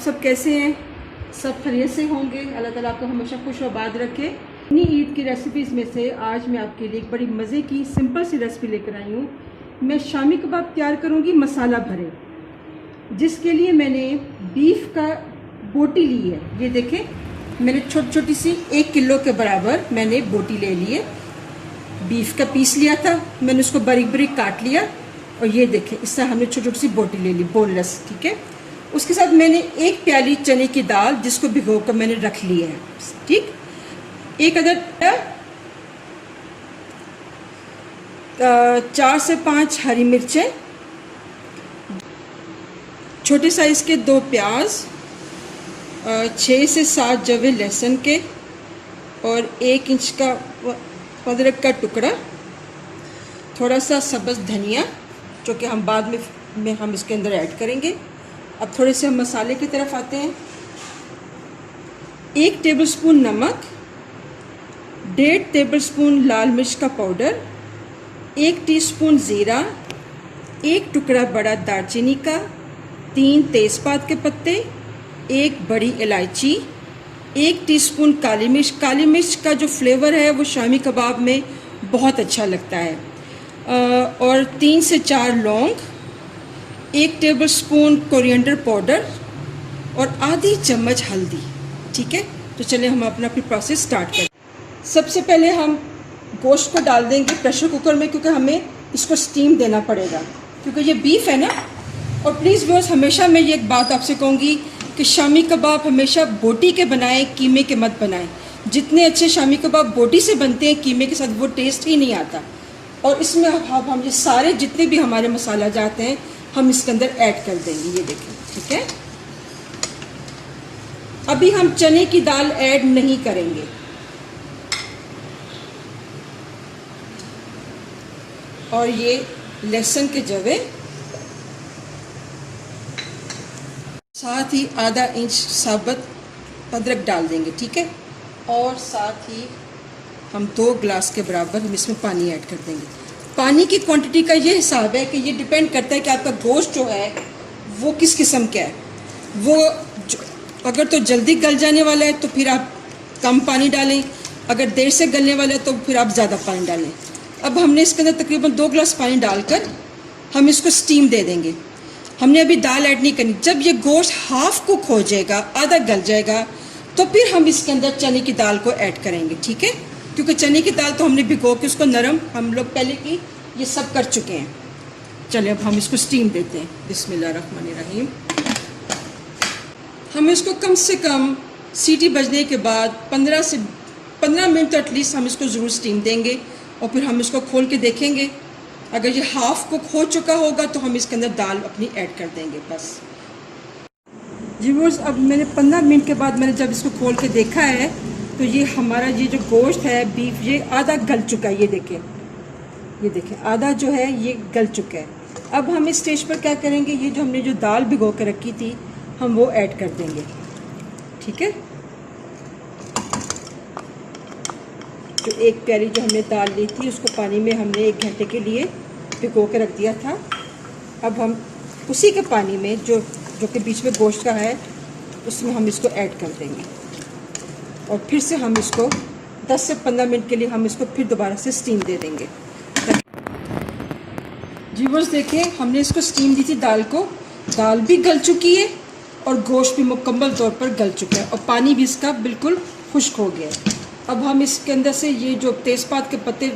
सब कैसे हैं? सब खैरियत से होंगे। अल्लाह ताला आपको हमेशा खुश आबाद रखे। इन्हीं ईद की रेसिपीज़ में से आज मैं आपके लिए एक बड़ी मज़े की सिंपल सी रेसिपी लेकर आई हूँ। मैं शामी कबाब तैयार करूँगी मसाला भरे, जिसके लिए मैंने बीफ का बोटी ली है। ये देखें, मैंने छोटी छोटी सी 1 किलो के बराबर मैंने बोटी ले ली है। बीफ का पीस लिया था, मैंने उसको बारीक बारीक काट लिया और ये देखें इस तरह हमने छोटी छोटी सी बोटी ले ली, बोनलेस। ठीक है, उसके साथ मैंने 1 प्याली चने की दाल जिसको भिगो कर मैंने रख ली है। ठीक, 1 अदद 4 से 5 हरी मिर्चें, छोटे साइज़ के 2 प्याज, 6 से 7 जवे लहसुन के और 1 इंच का अदरक का टुकड़ा, थोड़ा सा सब्ज़ धनिया जो कि हम बाद में हम इसके अंदर ऐड करेंगे। अब थोड़े से हम मसाले की तरफ आते हैं। 1 टेबलस्पून नमक, 1.5 टेबलस्पून लाल मिर्च का पाउडर, 1 टीस्पून ज़ीरा, 1 टुकड़ा बड़ा दालचीनी का, 3 तेज़पात के पत्ते, 1 बड़ी इलायची, 1 टीस्पून काली मिर्च। काली मिर्च का जो फ्लेवर है वो शामी कबाब में बहुत अच्छा लगता है। और 3 से 4 लौंग, 1 टेबलस्पून कोरिएंडर पाउडर और आधी चम्मच हल्दी। ठीक है, तो चलिए हम अपना फिर प्रोसेस स्टार्ट करें। सबसे पहले हम गोश्त को डाल देंगे प्रेशर कुकर में, क्योंकि हमें इसको स्टीम देना पड़ेगा, क्योंकि ये बीफ है ना। और प्लीज़ व्यूअर्स, हमेशा मैं ये एक बात आपसे कहूँगी कि शामी कबाब हमेशा बोटी के बनाएं, कीमे के मत बनाएं। जितने अच्छे शामी कबाब बोटी से बनते हैं, कीमे के साथ वो टेस्ट ही नहीं आता। और इसमें अब हम ये सारे जितने भी हमारे मसाला जाते हैं हम इसके अंदर ऐड कर देंगे। ये देखें, ठीक है। अभी हम चने की दाल ऐड नहीं करेंगे। और ये लहसुन के जवे, साथ ही आधा इंच साबुत अदरक डाल देंगे। ठीक है, और साथ ही हम 2 गिलास के बराबर हम इसमें पानी ऐड कर देंगे। पानी की क्वांटिटी का ये हिसाब है कि ये डिपेंड करता है कि आपका गोश्त जो है वो किस किस्म का है। वो अगर तो जल्दी गल जाने वाला है तो फिर आप कम पानी डालें, अगर देर से गलने वाला है तो फिर आप ज़्यादा पानी डालें। अब हमने इसके अंदर तकरीबन 2 गिलास पानी डालकर हम इसको स्टीम दे देंगे। हमने अभी दाल ऐड नहीं करनी। जब ये गोश्त हाफ कुक हो जाएगा, आधा गल जाएगा, तो फिर हम इसके अंदर चने की दाल को ऐड करेंगे। ठीक है, क्योंकि चने की दाल तो हमने भिगो के उसको नरम हम लोग पहले की ये सब कर चुके हैं। चलिए अब हम इसको स्टीम देते हैं। बिस्मिल्लाहिर्रहमानिर्रहीम। हम इसको कम से कम सीटी बजने के बाद 15 मिनट तो एटलीस्ट हम इसको ज़रूर स्टीम देंगे। और फिर हम इसको खोल के देखेंगे। अगर ये हाफ कुक हो चुका होगा तो हम इसके अंदर दाल अपनी ऐड कर देंगे। बस जी व्यूअर्स, अब मैंने 15 मिनट के बाद मैंने जब इसको खोल के देखा है तो ये हमारा ये जो गोश्त है बीफ, ये आधा गल चुका है। ये देखें आधा जो है ये गल चुका है। अब हम इस स्टेज पर क्या करेंगे, ये जो हमने जो दाल भिगो के रखी थी हम वो ऐड कर देंगे। ठीक है, जो 1 प्याली जो हमने दाल ली थी उसको पानी में हमने 1 घंटे के लिए भिगो के रख दिया था। अब हम उसी के पानी में जो कि बीच में गोश्त का है उसमें हम इसको ऐड कर देंगे। और फिर से हम इसको 10 से 15 मिनट के लिए हम इसको फिर दोबारा से स्टीम दे देंगे। जी बस देखिए, हमने इसको स्टीम दी थी दाल को। दाल भी गल चुकी है और गोश्त भी मुकम्मल तौर पर गल चुका है और पानी भी इसका बिल्कुल खुश्क हो गया है। अब हम इसके अंदर से ये जो तेज़पात के पत्ते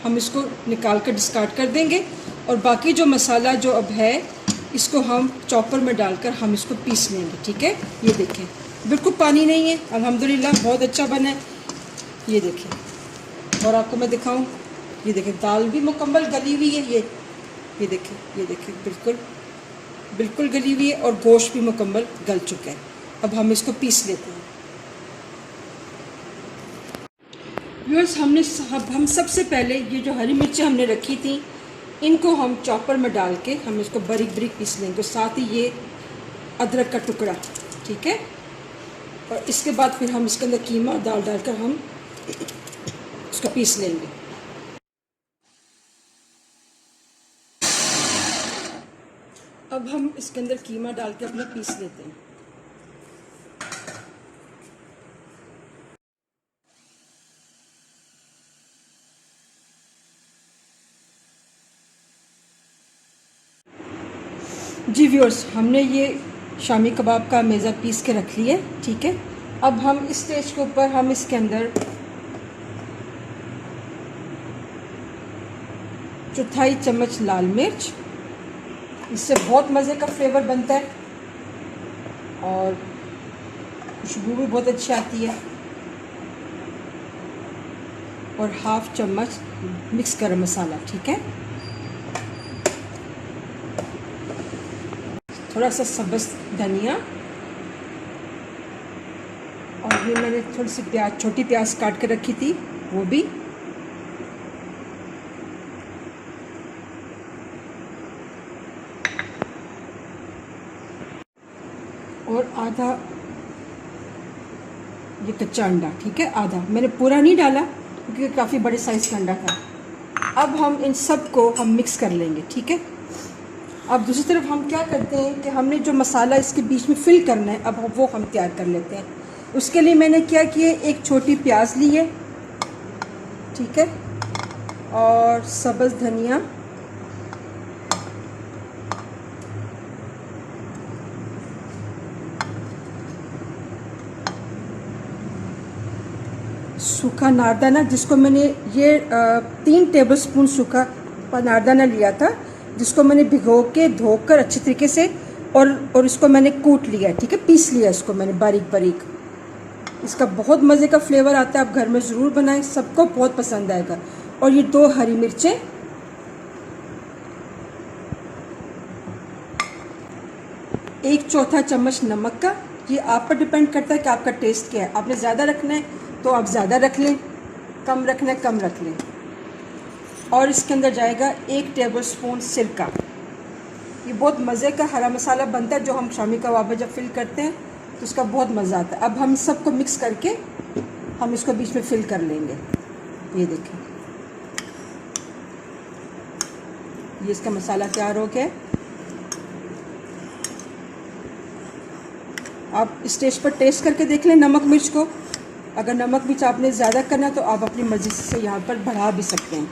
हम इसको निकाल कर डिस्कार्ड कर देंगे। और बाकी जो मसाला जो अब है इसको हम चॉपर में डालकर हम इसको पीस लेंगे। ठीक है, ये देखें बिल्कुल पानी नहीं है, अल्हम्दुलिल्लाह बहुत अच्छा बना है। ये देखें, और आपको मैं दिखाऊं, ये देखें दाल भी मुकम्मल गली हुई है। ये देखें बिल्कुल गली हुई है और गोश्त भी मुकम्मल गल चुका है। अब हम इसको पीस लेते हैं। व्यूअर्स, हम सबसे पहले ये जो हरी मिर्चें हमने रखी थी इनको हम चॉपर में डाल के हम इसको बारीक बारीक पीस लेंगे। साथ ही ये अदरक का टुकड़ा। ठीक है, और इसके बाद फिर हम इसके अंदर कीमा डालकर हम इसको पीस लेंगे। अब हम इसके अंदर कीमा डाल के अपना पीस लेते हैं। जी व्यूअर्स, हमने ये शामी कबाब का मेज़ा पीस के रख लिया, ठीक है। अब हम इस स्टेज के ऊपर हम इसके अंदर चौथाई चम्मच लाल मिर्च, इससे बहुत मज़े का फ्लेवर बनता है और खुशबू भी बहुत अच्छी आती है। और हाफ चम्मच मिक्स गरम मसाला, ठीक है। थोड़ा सा सब्ज़ धनिया और ये मैंने थोड़ी सी प्याज, छोटी प्याज काट के रखी थी, वो भी। और आधा ये कच्चा अंडा, ठीक है, आधा। मैंने पूरा नहीं डाला क्योंकि काफ़ी बड़े साइज़ का अंडा था। अब हम इन सब को हम मिक्स कर लेंगे, ठीक है। अब दूसरी तरफ हम क्या करते हैं कि हमने जो मसाला इसके बीच में फिल करना है, अब वो हम तैयार कर लेते हैं। उसके लिए मैंने क्या किया, एक छोटी प्याज ली है, ठीक है, और सब्ज़ धनिया, सूखा नारदाना, जिसको मैंने ये 3 टेबलस्पून सूखा नारदाना लिया था, जिसको मैंने भिगो के धोकर अच्छी तरीके से और इसको मैंने कूट लिया, ठीक है, पीस लिया इसको मैंने बारीक बारीक। इसका बहुत मज़े का फ्लेवर आता है, आप घर में ज़रूर बनाएं, सबको बहुत पसंद आएगा। और ये 2 हरी मिर्चें, एक चौथा चम्मच नमक का। ये आप पर डिपेंड करता है कि आपका टेस्ट क्या है। आपने ज़्यादा रखना है तो आप ज़्यादा रख लें, कम रखना है कम रख लें। और इसके अंदर जाएगा 1 टेबलस्पून सिरका। ये बहुत मज़े का हरा मसाला बनता है, जो हम शामी कबाब में जब फिल करते हैं तो उसका बहुत मज़ा आता है। अब हम सबको मिक्स करके हम इसको बीच में फिल कर लेंगे। ये देखें, ये इसका मसाला तैयार हो गया। आप स्टेज पर टेस्ट करके देख लें नमक मिर्च को। अगर नमक मिर्च आपने ज़्यादा करना तो आप अपनी मर्ज़ी से यहाँ पर बढ़ा भी सकते हैं।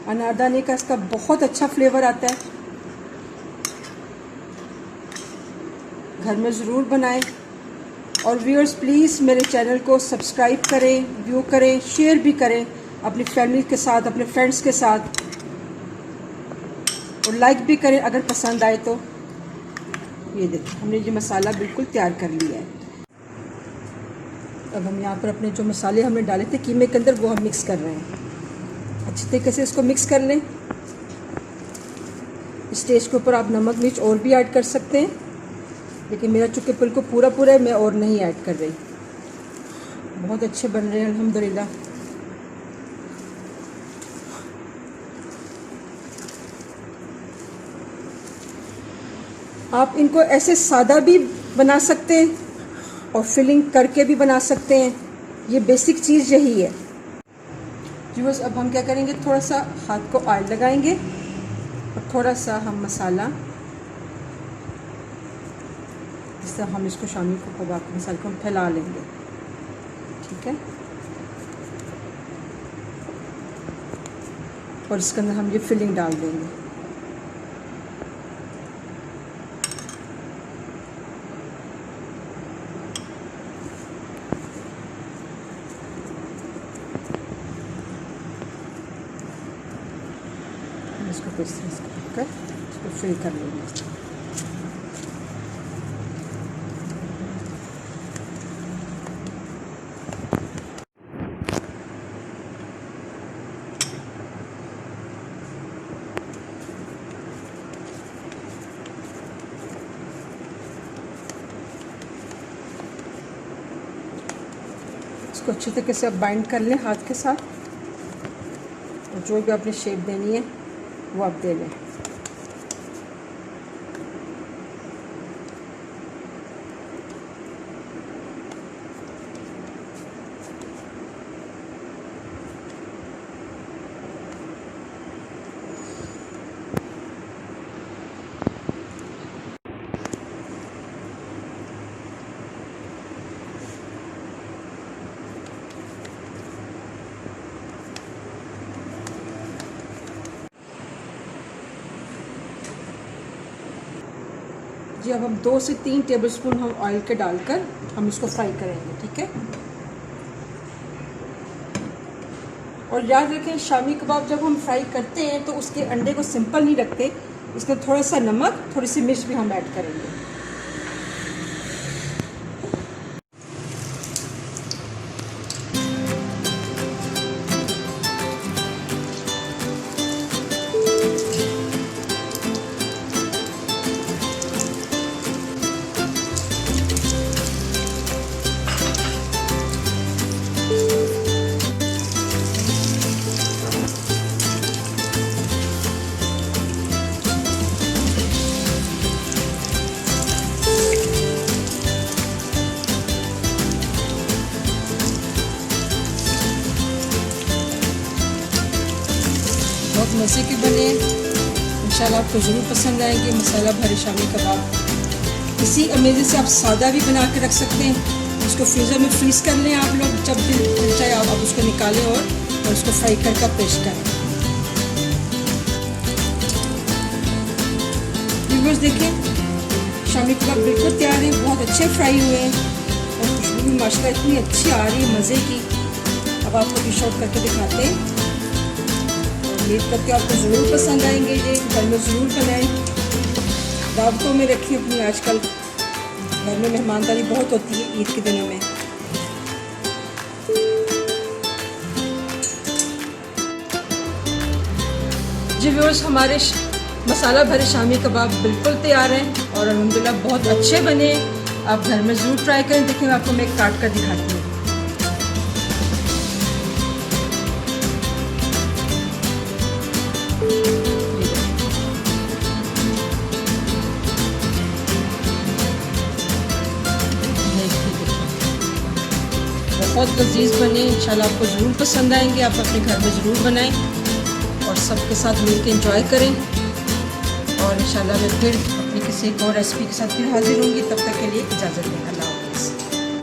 अनारदाने का इसका बहुत अच्छा फ्लेवर आता है, घर में ज़रूर बनाएं। और व्यूअर्स, प्लीज़ मेरे चैनल को सब्सक्राइब करें, व्यू करें, शेयर भी करें अपनी फैमिली के साथ, अपने फ्रेंड्स के साथ, और लाइक भी करें अगर पसंद आए तो। ये देखिए, हमने ये मसाला बिल्कुल तैयार कर लिया है। अब हम यहाँ पर अपने जो मसाले हमने डाले थे कीमे के अंदर, वो हम मिक्स कर रहे हैं। अच्छी तरीके से इसको मिक्स कर लें। स्टेज के ऊपर आप नमक मिर्च और भी ऐड कर सकते हैं, लेकिन मेरा चूँकि बिल्कुल पूरा पूरा है, मैं और नहीं ऐड कर रही। बहुत अच्छे बन रहे हैं अल्हम्दुलिल्लाह। आप इनको ऐसे सादा भी बना सकते हैं और फिलिंग करके भी बना सकते हैं। ये बेसिक चीज़ यही है। व्यूअर्स, अब हम क्या करेंगे, थोड़ा सा हाथ को ऑयल लगाएंगे और थोड़ा सा हम मसाला, जिससे हम इसको शामी को कबाब के मसाले को हम फैला लेंगे, ठीक है। और इसके अंदर हम ये फिलिंग डाल देंगे। इसको इस तरह से कर इसको फिल कर लेंगे। इसको अच्छी तरीके से आप बाइंड कर लें हाथ के साथ, और जो भी आपने शेप देनी है वो आप दे लें। जी अब हम 2 से 3 टेबलस्पून हम ऑयल के डालकर हम इसको फ्राई करेंगे, ठीक है। और याद रखें शामी कबाब जब हम फ्राई करते हैं तो उसके अंडे को सिंपल नहीं रखते, इसमें थोड़ा सा नमक, थोड़ी सी मिर्च भी हम ऐड करेंगे। बहुत मज़े के बने, इंशाल्लाह आपको ज़रूर पसंद आएंगे मसाला भरे शामी कबाब। इसी अमेज़े से आप सादा भी बना के रख सकते हैं, उसको फ्रीज़र में फ्रीज़ कर लें आप लोग, जब भी चाहे आप उसको निकालें और उसको फ्राई करके पेश करें। व्यूअर्स देखें शामी कबाब बिल्कुल तैयार है, बहुत अच्छे फ्राई हुए हैं और खुशबू भी माशाल्लाह इतनी अच्छी आ रही है मज़े की। अब आपको डिश आउट करके दिखाते हैं। उम्मीद करके आपको ज़रूर पसंद आएंगे, ये घर में ज़रूर बनाएं। दावतों में रखिए अपनी, आजकल घर में मेहमानदारी बहुत होती है ईद के दिनों में। जी व्यूअर्स हमारे मसाला भरे शामी कबाब बिल्कुल तैयार हैं और अल्हम्दुलिल्लाह बहुत अच्छे बने। आप घर में ज़रूर ट्राई करें। देखिए मैं आपको मैं काट कर दिखाती हूँ। बहुत लजीज बने, इंशाल्लाह आपको ज़रूर पसंद आएंगे। आप अपने घर में ज़रूर बनाएं और सबके साथ मिलकर एंजॉय करें। और इंशाल्लाह मैं फिर अपनी किसी एक और रेसिपी के साथ फिर हाजिर होंगी। तब तक के लिए इजाज़त दें। अल्लाह।